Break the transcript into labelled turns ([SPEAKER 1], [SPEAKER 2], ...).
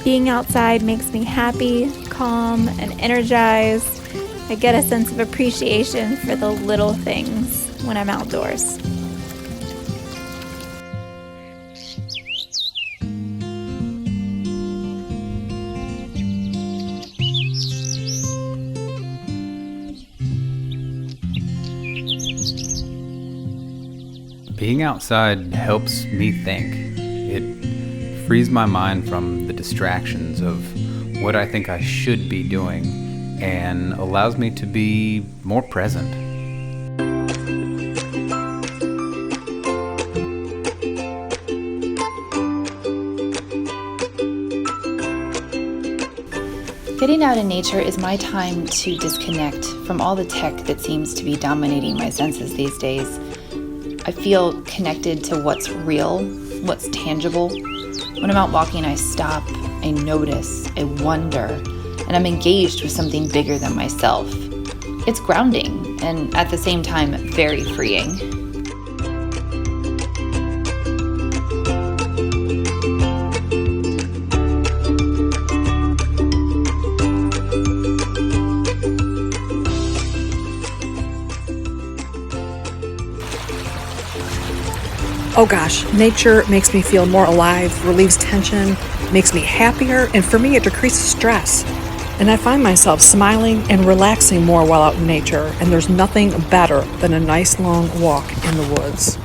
[SPEAKER 1] Being outside makes me happy, calm, and energized. I get a sense of appreciation for the little things when I'm outdoors.
[SPEAKER 2] Being outside helps me think. It frees my mind from the distractions of what I think I should be doing and allows me to be more present.
[SPEAKER 3] Getting out in nature is my time to disconnect from all the tech that seems to be dominating my senses these days. I feel connected to what's real, what's tangible. When I'm out walking, I stop, I notice, I wonder, and I'm engaged with something bigger than myself. It's grounding and at the same time very freeing.
[SPEAKER 4] Oh gosh, nature makes me feel more alive, relieves tension, makes me happier, and for me it decreases stress. And I find myself smiling and relaxing more while out in nature, and there's nothing better than a nice long walk in the woods.